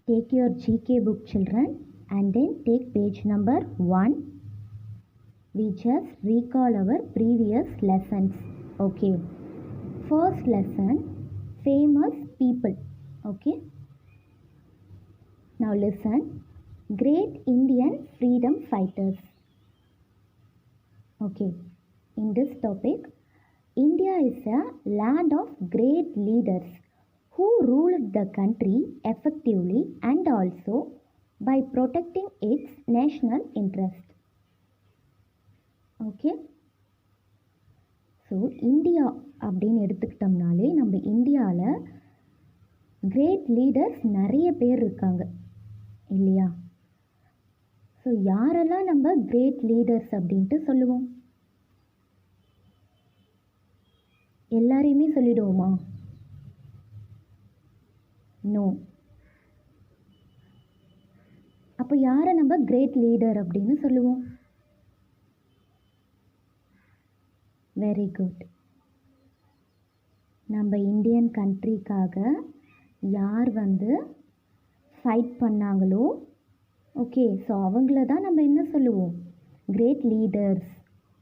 Take your GK book, children, and then take page number 1. We just recall our previous lessons. Okay. First lesson, famous people. Okay. Now listen. Great Indian freedom fighters. Okay. In this topic, India is a land of great leaders who ruled the country effectively and also by protecting its national interest. Okay. So India அப்படின்னு எடுத்துக்கிட்டோம்னாலே நம்ம இந்தியாவில் great leaders நிறைய பேர் இருக்காங்க இல்லையா? So யாரெல்லாம் நம்ம great leaders அப்படின்ட்டு சொல்லுவோம்? எல்லாரையுமே சொல்லிடுவோமா? நோ. அப்போ யாரை நம்ம கிரேட் லீடர் அப்படின்னு சொல்லுவோம்? Very good. நம்ம இந்தியன் கண்ட்ரிக்காக யார் ஃபைட் பண்ணாங்களோ, ஓகே, ஸோ அவங்கள தான் நம்ம என்ன சொல்லுவோம்? Great leaders.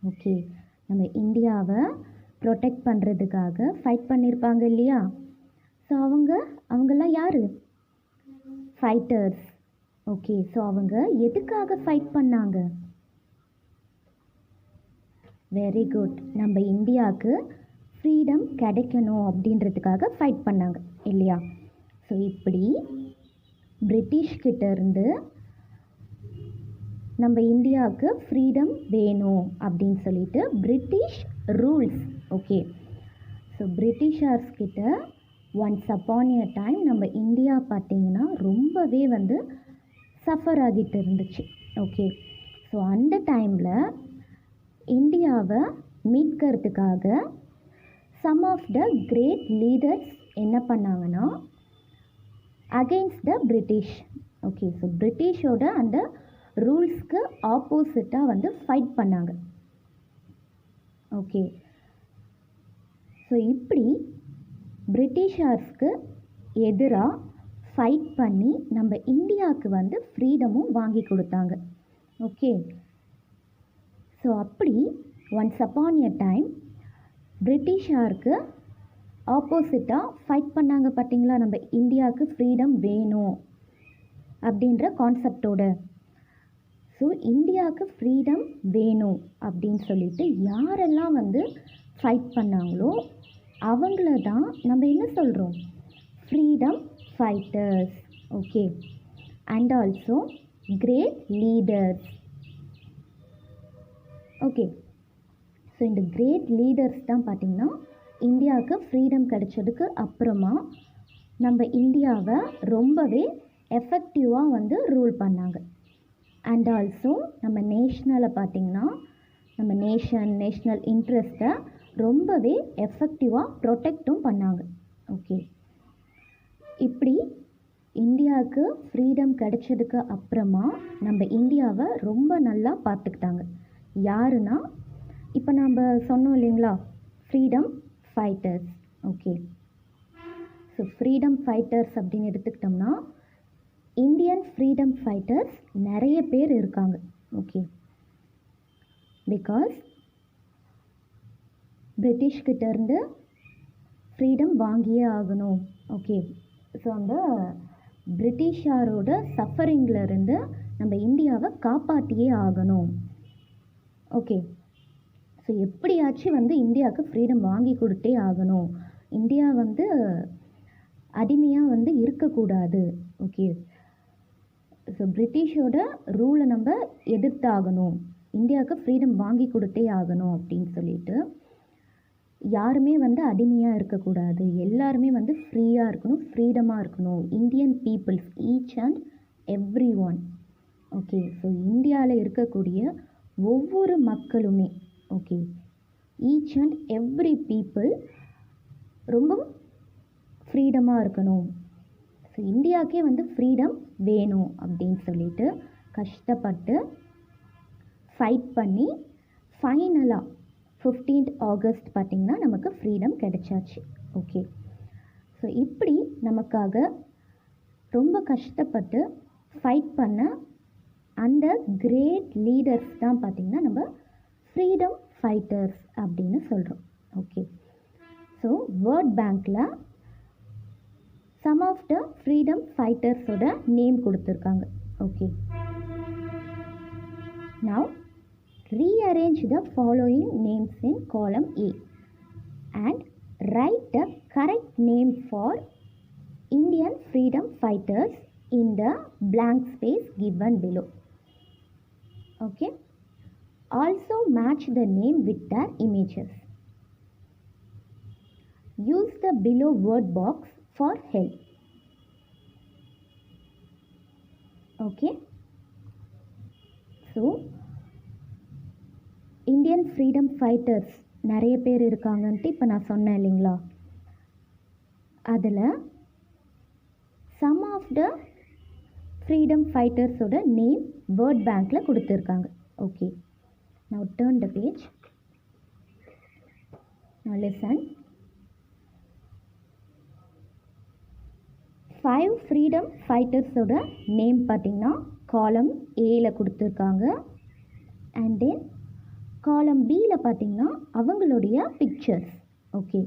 ஓகே, நம்ம இந்தியாவை ப்ரொடெக்ட் பண்ணுறதுக்காக ஃபைட் பண்ணியிருப்பாங்க இல்லையா? ஸோ அவங்கெல்லாம் யார்? ஃபைட்டர்ஸ். ஓகே, ஸோ அவங்க எதுக்காக ஃபைட் பண்ணாங்க? Very good. நம்ம இந்தியாவுக்கு ஃப்ரீடம் கிடைக்கணும் அப்படின்றதுக்காக ஃபைட் பண்ணாங்க இல்லையா? ஸோ இப்படி பிரிட்டிஷ்கிட்ட இருந்து நம்ம இந்தியாவுக்கு ஃப்ரீடம் வேணும் அப்படின்னு சொல்லிட்டு British rules. Okay, so Britishers கிட்ட ஒன்ஸ் அப்பான் எ டைம் நம்ம இந்தியா பார்த்திங்கன்னா ரொம்பவே சஃபர் ஆகிட்டு இருந்துச்சு. ஓகே, ஸோ அந்த டைமில் இந்தியாவை மீட்கிறதுக்காக some of the great leaders என்ன பண்ணாங்கன்னா against the British. Okay, so பிரிட்டிஷோட அந்த ரூல்ஸ்க்கு ஆப்போசிட்டாக ஃபைட் பண்ணாங்க. ஓகே, ஸோ இப்படி பிரிட்டிஷர்ஸ்க்கு எதிராக ஃபைட் பண்ணி நம்ம இந்தியாவுக்கு ஃப்ரீடமும் வாங்கி கொடுத்தாங்க. ஓகே, ஸோ அப்படி ஒன்ஸ் அப்பான் எ டைம் பிரிட்டிஷாருக்கு ஆப்போசிட்டாக ஃபைட் பண்ணாங்க பார்த்தீங்களா, நம்ம இந்தியாவுக்கு ஃப்ரீடம் வேணும் அப்படின்ற கான்செப்டோட. ஸோ இந்தியாவுக்கு ஃப்ரீடம் வேணும் அப்படின்னு சொல்லிட்டு யாரெல்லாம் ஃபைட் பண்ணாங்களோ அவங்கள தான் நம்ம என்ன சொல்கிறோம்? Freedom fighters. Okay, and also great leaders. Okay, so இந்த கிரேட் லீடர்ஸ் தான் பார்த்திங்கன்னா இந்தியாவுக்கு ஃப்ரீடம் கிடைச்சதுக்கு அப்புறமா நம்ம இந்தியாவை ரொம்பவே எஃபெக்டிவாக ரூல் பண்ணாங்க. அண்ட் ஆல்சோ நம்ம நேஷ்னலை பார்த்திங்கன்னா நம்ம நேஷ்னல் இன்ட்ரெஸ்ட்டை ரொம்பவே எஃபெக்டிவாக ப்ரொடெக்டும் பண்ணாங்க. ஓகே, இப்படி இந்தியாவுக்கு ஃப்ரீடம் கிடைச்சதுக்கு அப்புறமா நம்ம இந்தியாவை ரொம்ப நல்லா பார்த்துக்கிட்டாங்க. யாருன்னா இப்போ நம்ம சொன்னோம் இல்லைங்களா, freedom fighters. Okay, so freedom fighters அப்படின்னு எடுத்துக்கிட்டோம்னா இந்தியன் ஃப்ரீடம் ஃபைட்டர்ஸ் நிறைய பேர் இருக்காங்க. ஓகே, பிகாஸ் பிரிட்டிஷ்கிட்டேருந்து ஃப்ரீடம் வாங்கியே ஆகணும். ஓகே, ஸோ அந்த பிரிட்டிஷாரோட சஃபரிங்கில் நம்ம இந்தியாவை காப்பாற்றியே ஆகணும். ஓகே, ஸோ எப்படியாச்சும் இந்தியாவுக்கு ஃப்ரீடம் வாங்கி கொடுத்தே ஆகணும். இந்தியா அடிமையாக இருக்கக்கூடாது. ஓகே, ஸோ பிரிட்டிஷோட ரூலை நம்ம எதிர்த்தாகணும், இந்தியாவுக்கு ஃப்ரீடம் வாங்கி கொடுத்தே ஆகணும் அப்படின்னு சொல்லிட்டு யாருமே அடிமையாக இருக்கக்கூடாது, எல்லாருமே ஃப்ரீயாக இருக்கணும், ஃப்ரீடமாக இருக்கணும். Indian peoples, each and every one. Okay, so இந்தியாவில் இருக்கக்கூடிய ஒவ்வொரு மக்களுமே, okay, each and every people ரொம்ப ஃப்ரீடமாக இருக்கணும். ஸோ இந்தியாவுக்கே ஃப்ரீடம் வேணும் அப்படின்னு சொல்லிட்டு கஷ்டப்பட்டு ஃபைட் பண்ணி ஃபைனலாக 15th ஆகஸ்ட் பார்த்திங்கன்னா நமக்கு ஃப்ரீடம் கிடைச்சாச்சு. ஓகே, ஸோ இப்படி நமக்காக ரொம்ப கஷ்டப்பட்டு ஃபைட் பண்ண அந்த கிரேட் லீடர்ஸ் தான் பார்த்திங்கன்னா நம்ம ஃப்ரீடம் ஃபைட்டர்ஸ் அப்படின்னு சொல்கிறோம். ஓகே, ஸோ வேர்ல்ட் பேங்க்கில் சம் ஆஃப் த ஃப்ரீடம் ஃபைட்டர்ஸோட நேம் கொடுத்துருக்காங்க. Okay, now rearrange the following names in column A and write the correct name for Indian freedom fighters in the blank space given below. Okay, also match the name with their images. Use the below word box for help. Okay, so Indian freedom fighters நிறைய பேர் இருக்காங்கன்ட்டு இப்போ நான் சொன்னேன் இல்லைங்களா, அதில் some of the freedom ஃபைட்டர்ஸோட name world பேங்க்கில் கொடுத்துருக்காங்க. Okay, now turn the page. Now listen. 5 freedom ஃபைட்டர்ஸோட நேம் பார்த்திங்கன்னா காலம் ஏல கொடுத்துருக்காங்க. அண்ட் தென் காலம் பியில் பார்த்திங்கன்னா அவங்களுடைய pictures, okay,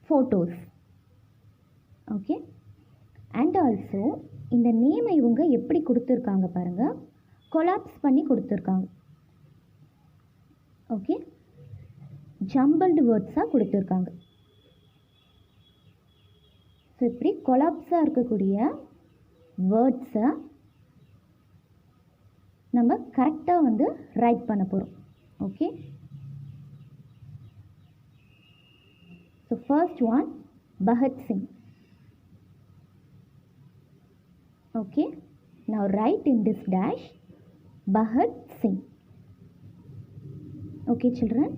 photos. Okay, and also இந்த நேமை இவங்க எப்படி கொடுத்துருக்காங்க பாருங்கள், கொலாப்ஸ் பண்ணி கொடுத்துருக்காங்க. ஓகே, ஜம்பிள்டு வேர்ட்ஸாக கொடுத்துருக்காங்க. ஸோ இப்படி கொலாப்ஸாக இருக்கக்கூடிய வேர்ட்ஸை நம்ம கரெக்டாக வந்து ரைட் பண்ண போகிறோம். Okay, so first one Bhagat Singh. Okay, now write in this dash Bhagat Singh. Okay children,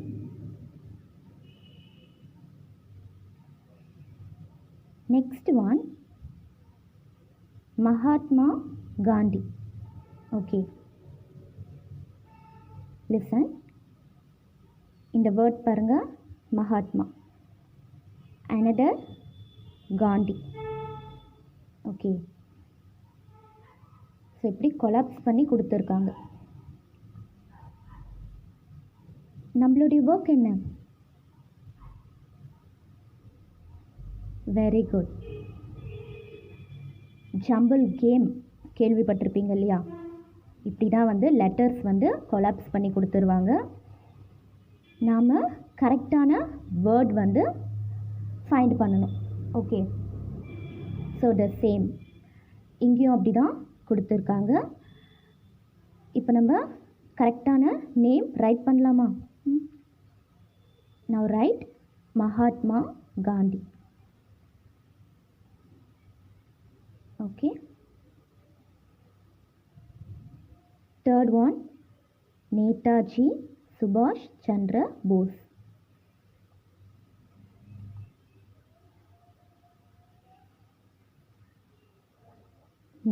next one Mahatma Gandhi. Okay, listen, இந்த வேர்ட் பாருங்க, Mahatma, another Gandhi. Okay, so இப்படி கொலாப்ஸ் பண்ணி கொடுத்துருக்காங்க. நம்மளுடைய ஒர்க் என்ன? Very good. ஜம்பிள் கேம் கேள்விப்பட்டிருப்பீங்க இல்லையா? இப்படி தான் வந்து லெட்டர்ஸ் வந்து கொலாப்ஸ் பண்ணி கொடுத்துருவாங்க. நாம் கரெக்டான வேர்ட் வந்து ஃபைண்ட் பண்ணணும். ஓகே, ஸோ த சேம் இங்கேயும் அப்படி தான் கொடுத்துருக்காங்க. இப்போ நம்ம கரெக்டான நேம் ரைட் பண்ணலாமா? now write Mahatma Gandhi. Okay, third one Netaji சுபாஷ் Chandra Bose.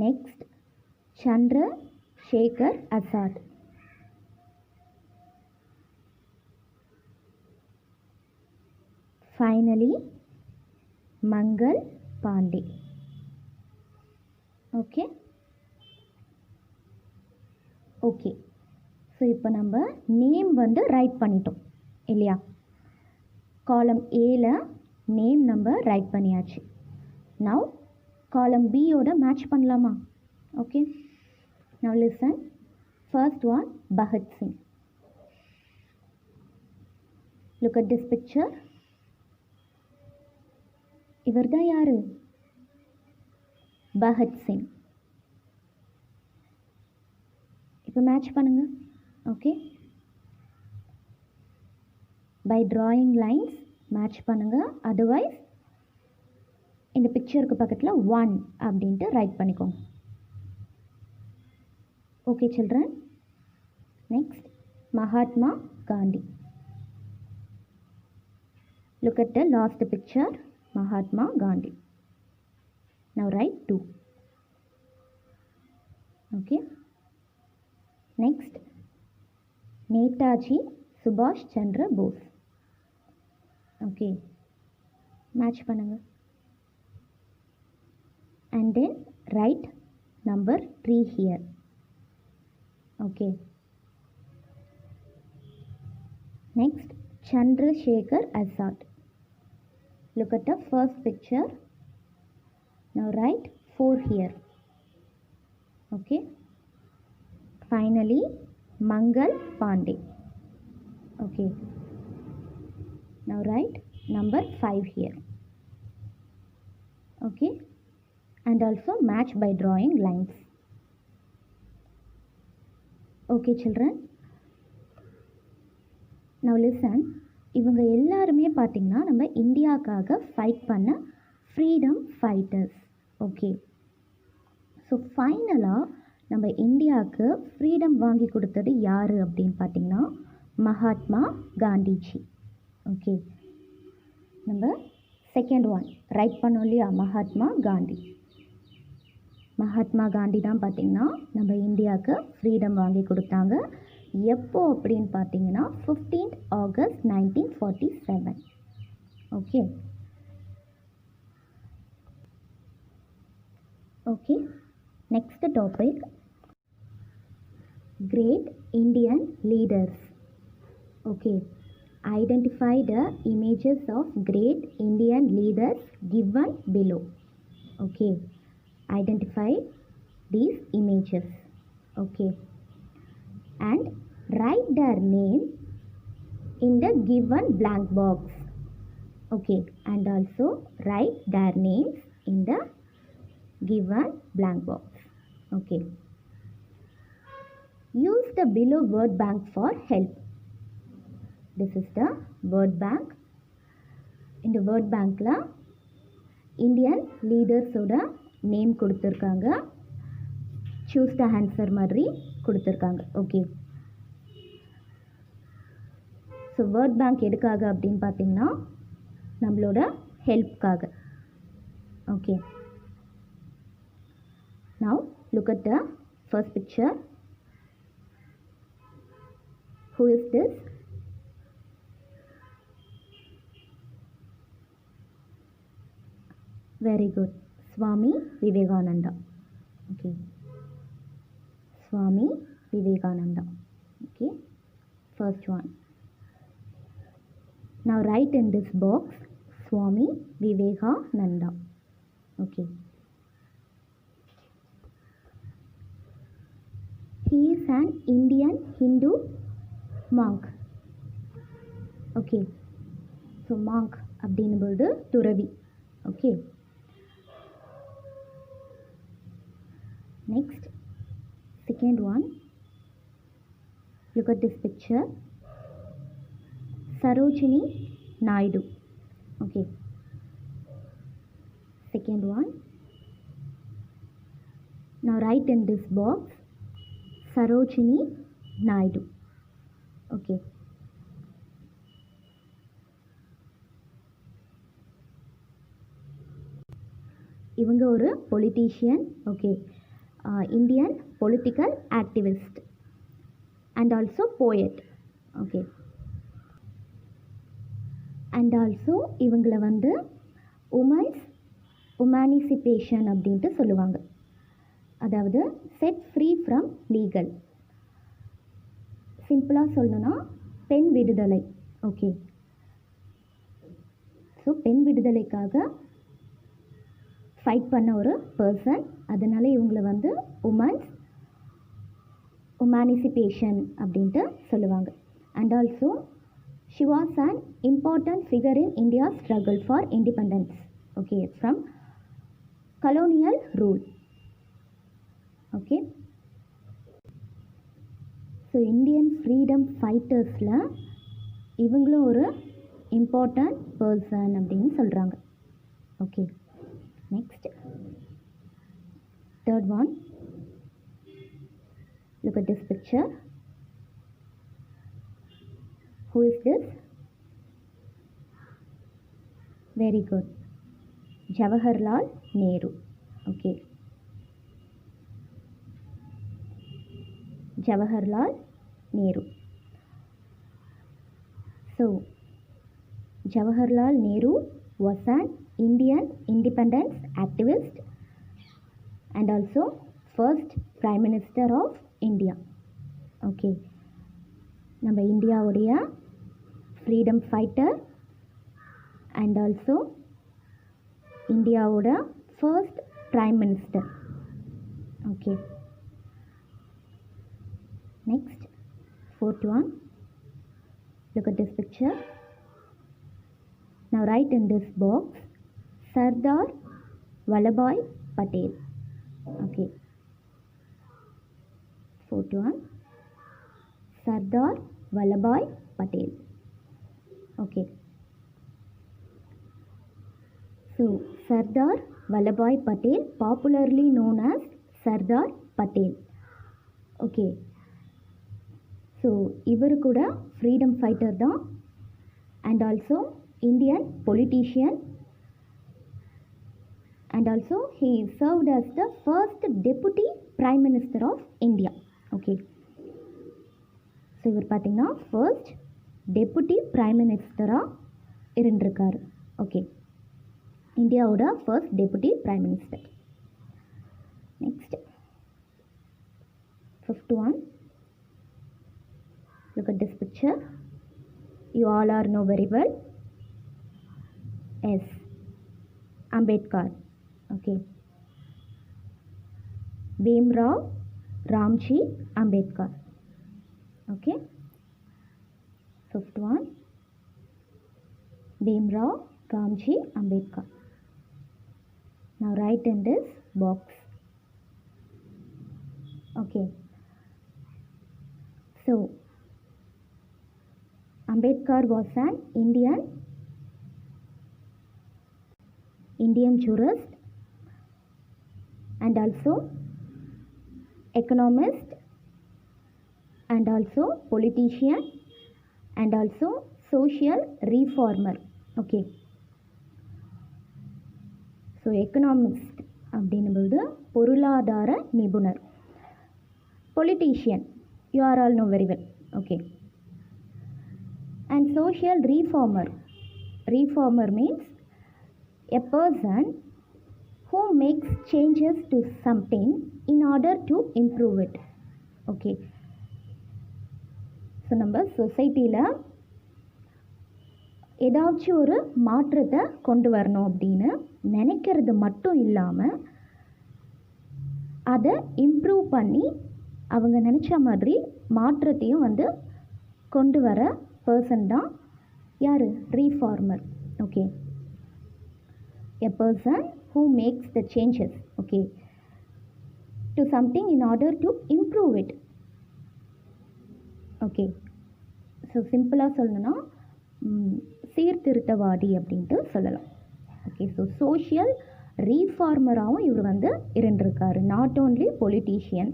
next Chandra Shekhar Azad. finally Mangal Pandey. Okay okay, so இப்போ நம்ம நேம் வந்து ரைட் பண்ணிட்டோம் இல்லையா? காலம் ஏல நேம் நம்ம ரைட் பண்ணியாச்சு. நவ் காலம் பியோட மேட்ச் பண்ணலாமா? Okay, now listen. First one Bhagat Singh. Look at this picture. இவர் தான் யாரு? பகத் சிங். இப்போ மேட்ச் பண்ணுங்க. Okay, by drawing lines match பண்ணுங்க. அதர்வைஸ் இந்த பிக்சருக்கு பக்கத்தில் 1 அப்படின்ட்டு ரைட் பண்ணிக்கோங்க. Okay children, next Mahatma Gandhi. Look at the last picture, Mahatma Gandhi. Now write 2. Okay, next Netaji சுபாஷ் சந்திர போஸ். ஓகே, மேட்ச் பண்ணுங்க. And then write number 3 here. Okay. Next, Chandrasekhar Azad. Look at the first picture. Now write 4 here. Okay. Finally, Mangal Pandey. Okay. Now write number 5 here. Okay. And also match by drawing lines. Okay children. Now listen. இவங்க எல்லாருமே பார்த்திங்கன்னா நம்ம இந்தியாவுக்காக fight பண்ண freedom fighters. Okay. So ஃபைனலாக நம்ம இந்தியாவுக்கு freedom வாங்கி கொடுத்தது யார் அப்படின்னு பார்த்திங்கன்னா மகாத்மா காந்திஜி. ஓகே. நம்ம செகண்ட் ஒன் ரைட் பண்ணோம் இல்லையா, மகாத்மா காந்தி. மகாத்மா காந்தி தான் பார்த்திங்கன்னா நம்ம இந்தியாவுக்கு ஃப்ரீடம் வாங்கி கொடுத்தாங்க. எப்போ அப்படின்னு பார்த்தீங்கன்னா 15th August 1947. Okay. Okay. Next topic, great Indian leaders. Okay. Identify the images of great Indian leaders given below. Okay. Identify these images. Okay. And write their name in the given blank box. Okay. And also write their names in the given blank box. Okay. Use the below word bank for help. This is the word bank. In the word bank la Indian leaders oda name கொடுத்துருக்காங்க. Choose the answer மாதிரி கொடுத்துருக்காங்க. Okay. So word bank எதுக்காக அப்படின்னு பார்த்தீங்கன்னா நம்மளோட ஹெல்ப்காக. Okay. Now look at the first picture. Who is this? Very good. Swami Vivekananda. Okay. Swami Vivekananda. Okay. First one. Now write in this box Swami Vivekananda. Okay. He is an Indian Hindu monk. Okay. So monk அப்படின்னும்போது துறவி. Okay. Next, second one. Look at this picture. Sarojini Naidu. Okay. Second one. Now write in this box Sarojini Naidu. Okay. இவங்க ஒரு politician. Okay. Indian political activist and also poet. Okay. And also இவங்களை வந்து women's emancipation அப்படின்ட்டு சொல்லுவாங்க. அதாவது set free from legal. சிம்பிளாக சொல்லணும்னா பெண் விடுதலை. ஓகே. ஸோ பெண் விடுதலைக்காக ஃபைட் பண்ண ஒரு பர்சன். அதனால் இவங்களை வந்து உமன்ஸ் உமானிசிபேஷன் அப்படின்ட்டு சொல்லுவாங்க. And also she was an important figure in India struggle for independence. Okay. From colonial rule. Okay. So Indian freedom ஃபைட்டர்ஸில் இவங்களும் ஒரு இம்பார்ட்டன்ட் பர்சன் அப்படின்னு சொல்கிறாங்க. Okay. Next, third one. Look at this picture. Who is this? Very good. Jawaharlal Nehru. Okay. Jawaharlal Nehru. So, Jawaharlal Nehru was an Indian independence activist and also first Prime Minister of India. Okay, நம்ம இந்தியாவுடைய freedom fighter and also இந்தியாவோட first Prime Minister. Okay, next fourth one, look at this picture. Now write in this box Sardar Vallabhbhai Patel. Okay, fourth one, Sardar Vallabhbhai Patel. Okay, so Sardar Vallabhbhai Patel, popularly known as Sardar Patel. Okay, so இவர் கூட freedom fighter தான் and also Indian politician, and also he served as the first deputy prime minister of India. Okay, so இவர் பார்த்தீங்கன்னா first deputy prime minister-ஆ இருந்திருக்காரு. Okay, இந்தியாவோட first deputy prime minister. Next, fifth one, look at this picture. You all are know very well. Yes, Ambedkar. Okay, Bhimrao Ramji Ambedkar. Okay, fifth one, Bhimrao Ramji Ambedkar. Now write in this box. Okay, so Ambedkar was an Indian jurist and also economist and also politician and also social reformer. Okay, so economist அப்படின்னும்போது பொருளாதார நிபுணர், politician you are all know very well. Okay, and social reformer means a person who makes changes to something in order to improve it. Okay, so நம்ம சொசைட்டியில் ஏதாச்சும் ஒரு மாற்றத்தை கொண்டு வரணும் அப்படின்னு நினைக்கிறது மட்டும் இல்லாமல் அதை இம்ப்ரூவ் பண்ணி அவங்க நினச்ச மாதிரி மாற்றத்தையும் வந்து கொண்டு வர பர்சன் தான் யார்? Reformer. Okay, a person who makes the changes, okay, to something in order to improve it. Okay, so சிம்பிளாக சொல்லணும்னா சீர்திருத்தவாதி அப்படின்ட்டு சொல்லலாம். ஓகே, ஸோ சோஷியல் ரீஃபார்மராகவும் இவர் வந்து இருந்திருக்காரு. Not only politician,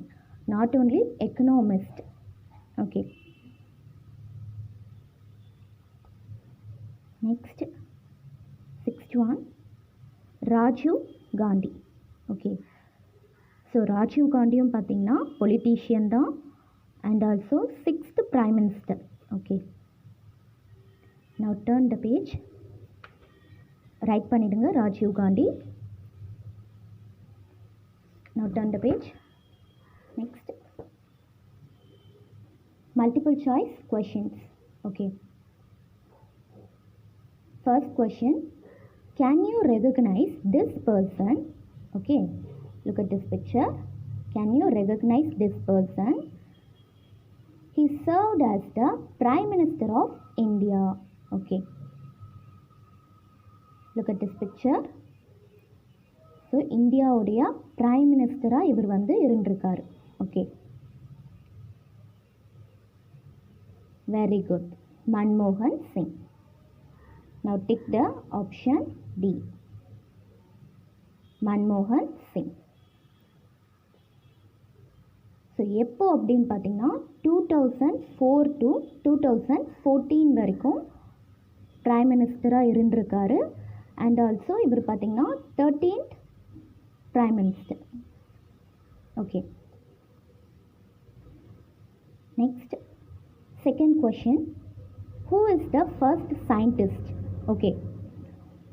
not only economist. Okay, next sixth one, Rajiv Gandhi. Okay, so Rajiv காந்தியும் பார்த்திங்கன்னா politician தான் and also sixth prime minister. Okay, now turn the page, write பண்ணிடுங்க Rajiv Gandhi. now turn the page. next, multiple choice questions. Okay, first question, can you recognize this person? Okay, look at this picture. Can you recognize this person? He served as the Prime Minister of India. Okay, look at this picture. So இந்தியாவுடைய prime மினிஸ்டராக இவர் வந்து இருந்திருக்காரு. Okay, very good, மன்மோகன் Singh. now tick the option D, மன்மோகன் Singh. So எப்போ அப்படின்னு பார்த்தீங்கன்னா 2004 to 2014 வரைக்கும் பிரைம் மினிஸ்டராக இருந்திருக்காரு. அண்ட் ஆல்சோ இவர் பார்த்திங்கன்னா 13th prime minister. Okay, next second question, who is the first scientist? Okay,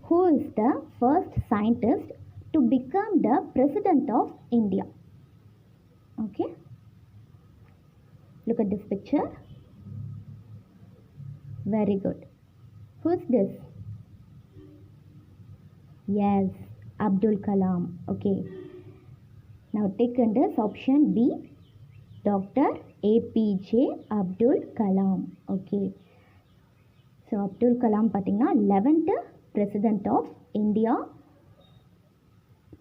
who is the first scientist to become the President of India? Okay. Look at this picture. Very good. Who's this? Yes, Abdul Kalam. Okay. Now take under option B, Dr. APJ Abdul Kalam. Okay. So Abdul Kalam பார்த்தீங்கன்னா 11th President of India.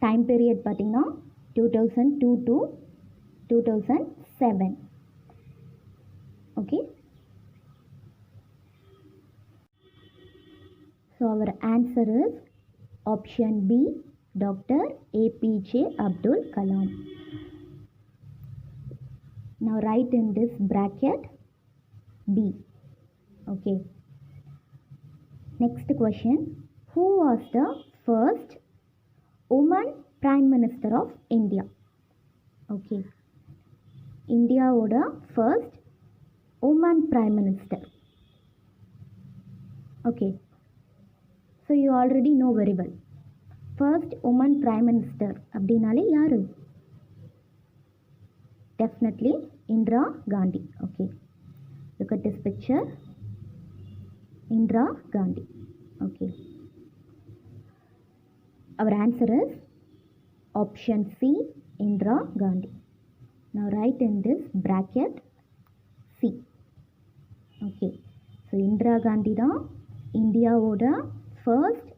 Time period பார்த்தீங்கன்னா 2002 to 2007. Okay. So our answer is option B, Dr. APJ Abdul Kalam. Now write in this bracket B. Okay. Next question. Who was the first woman Prime Minister of India? Okay. India oda first woman Prime Minister. Okay. So you already know very well. First woman Prime Minister அப்படினாலே யாரு? Definitely Indira Gandhi. Okay. Look at this picture. Indira Gandhi. Okay. Our answer is option C, Indira Gandhi. Now write in this bracket C. Okay. So Indira Gandhi தான் இந்தியாவோட first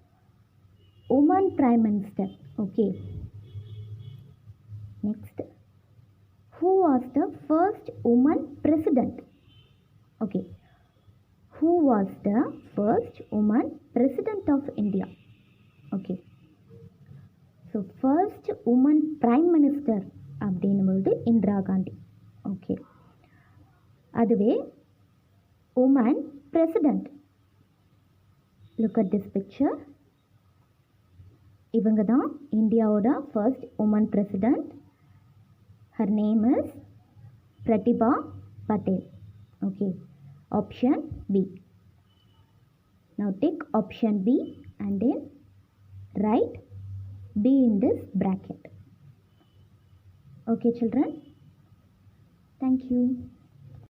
woman Prime Minister. Okay. Next. Who was the first woman President? Okay. Who was the first woman President of India? Okay. So first woman Prime Minister அப்படின்னும்போது Indira Gandhi. Okay. அதுவே woman President. Look at this picture. இவங்க தான் இந்தியாவோட first woman President. Her name is Pratibha Patel. Okay. Option B. Now take option B and then write B in this bracket. Okay children. Thank you.